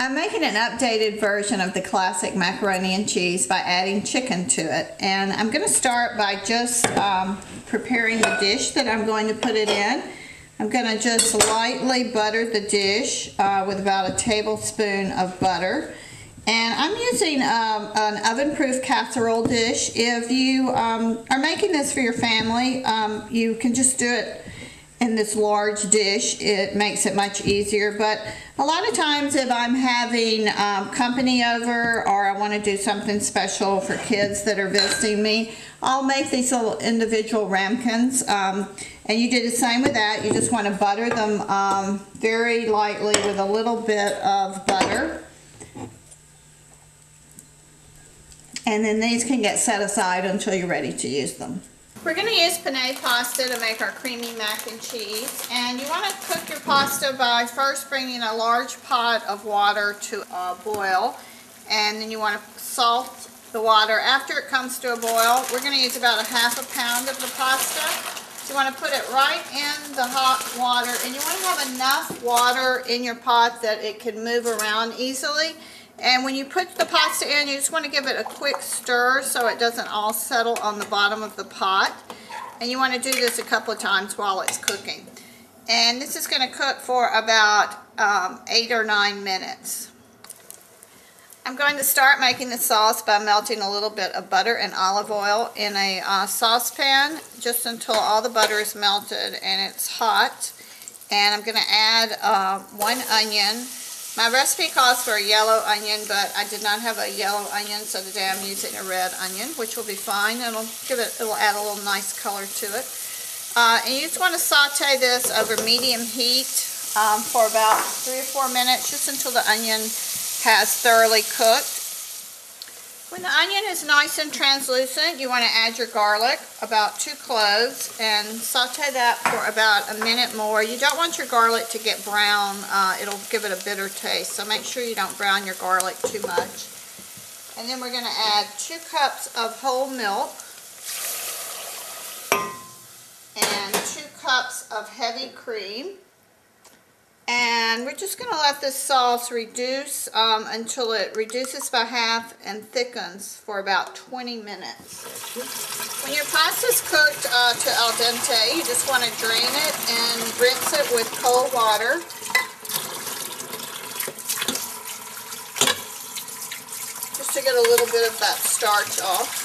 I'm making an updated version of the classic macaroni and cheese by adding chicken to it. And I'm going to start by just preparing the dish that I'm going to put it in. I'm going to just lightly butter the dish with about a tablespoon of butter. And I'm using an oven-proof casserole dish. If you are making this for your family, you can just do it in this large dish. It makes it much easier. But a lot of times if I'm having company over, or I want to do something special for kids that are visiting me, I'll make these little individual ramekins. And you do the same with that. You just want to butter them very lightly with a little bit of butter. And then these can get set aside until you're ready to use them. We're going to use penne pasta to make our creamy mac and cheese. And you want to cook your pasta by first bringing a large pot of water to a boil. And then you want to salt the water. After it comes to a boil, we're going to use about ½ pound of the pasta. You want to put it right in the hot water. And you want to have enough water in your pot that it can move around easily. And when you put the pasta in, you just want to give it a quick stir so it doesn't all settle on the bottom of the pot. And you want to do this a couple of times while it's cooking. And this is going to cook for about 8 or 9 minutes. I'm going to start making the sauce by melting a little bit of butter and olive oil in a saucepan just until all the butter is melted and it's hot. And I'm going to add 1 onion. My recipe calls for a yellow onion, but I did not have a yellow onion, so today I'm using a red onion, which will be fine. It'll add a little nice color to it. And you just want to saute this over medium heat for about 3 or 4 minutes, just until the onion has thoroughly cooked. When the onion is nice and translucent, you want to add your garlic, about 2 cloves, and saute that for about a minute more. You don't want your garlic to get brown. It'll give it a bitter taste, so make sure you don't brown your garlic too much. And then we're going to add 2 cups of whole milk and 2 cups of heavy cream. And we're just going to let this sauce reduce until it reduces by half and thickens for about 20 minutes. When your pasta's cooked to al dente, you just want to drain it and rinse it with cold water. Just to get a little bit of that starch off.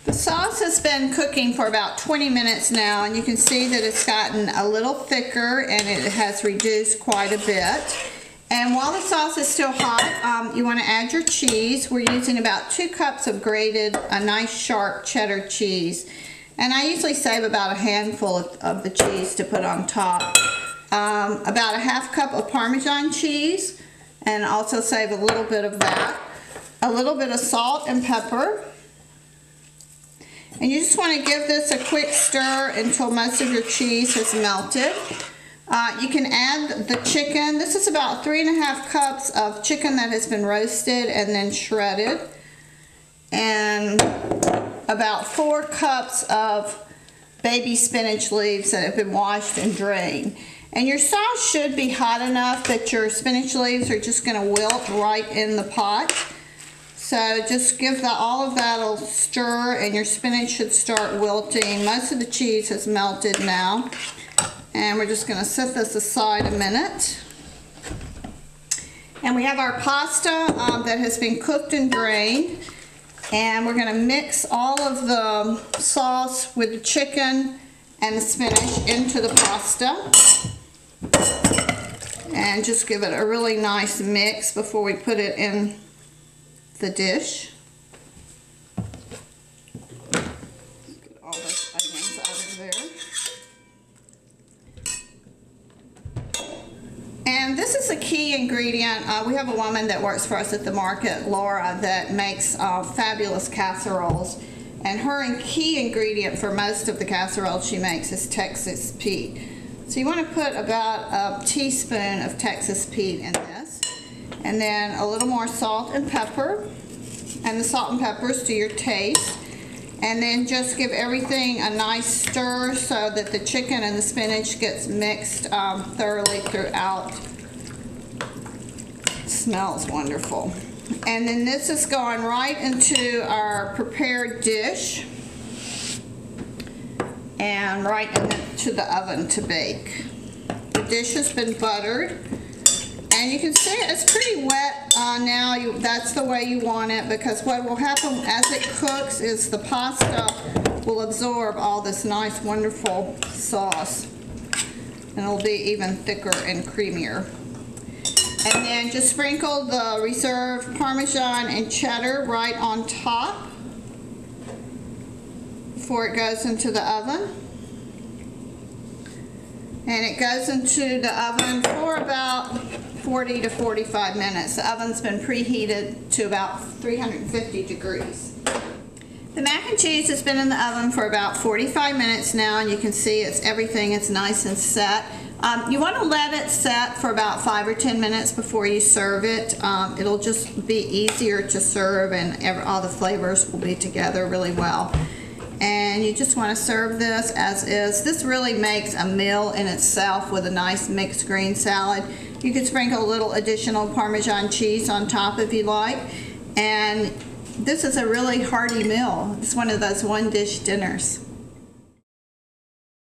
The sauce has been cooking for about 20 minutes now, and you can see that it's gotten a little thicker and it has reduced quite a bit. And while the sauce is still hot, you want to add your cheese. We're using about 2 cups of grated, a nice sharp cheddar cheese. And I usually save about a handful of the cheese to put on top. About a ½ cup of Parmesan cheese, and also save a little bit of that. A little bit of salt and pepper. And you just want to give this a quick stir until most of your cheese has melted. You can add the chicken. This is about 3½ cups of chicken that has been roasted and then shredded. And about 4 cups of baby spinach leaves that have been washed and drained. And your sauce should be hot enough that your spinach leaves are just going to wilt right in the pot. So just give all of that a stir and your spinach should start wilting. Most of the cheese has melted now. And we're just going to set this aside a minute. And we have our pasta that has been cooked and drained. And we're going to mix all of the sauce with the chicken and the spinach into the pasta. And just give it a really nice mix before we put it in the dish. Get all those onions out of there. And this is a key ingredient. We have a woman that works for us at the market, Laura, that makes fabulous casseroles. And her key ingredient for most of the casseroles she makes is Texas Pete. So you want to put about a teaspoon of Texas Pete in this. And then a little more salt and pepper. And the salt and peppers to your taste. And then just give everything a nice stir so that the chicken and the spinach gets mixed thoroughly throughout. It smells wonderful. And then this is going right into our prepared dish and right into the oven to bake. The dish has been buttered. And you can see it's pretty wet now. That's the way you want it, because what will happen as it cooks is the pasta will absorb all this nice, wonderful sauce. And it'll be even thicker and creamier. And then just sprinkle the reserved Parmesan and cheddar right on top before it goes into the oven. And it goes into the oven for about 40 to 45 minutes. The oven's been preheated to about 350 degrees. The mac and cheese has been in the oven for about 45 minutes now, and you can see everything is nice and set. You want to let it set for about 5 or 10 minutes before you serve it. It'll just be easier to serve, and all the flavors will be together really well. And you just want to serve this as is. This really makes a meal in itself with a nice mixed green salad. You could sprinkle a little additional Parmesan cheese on top if you like. And this is a really hearty meal. It's one of those one-dish dinners.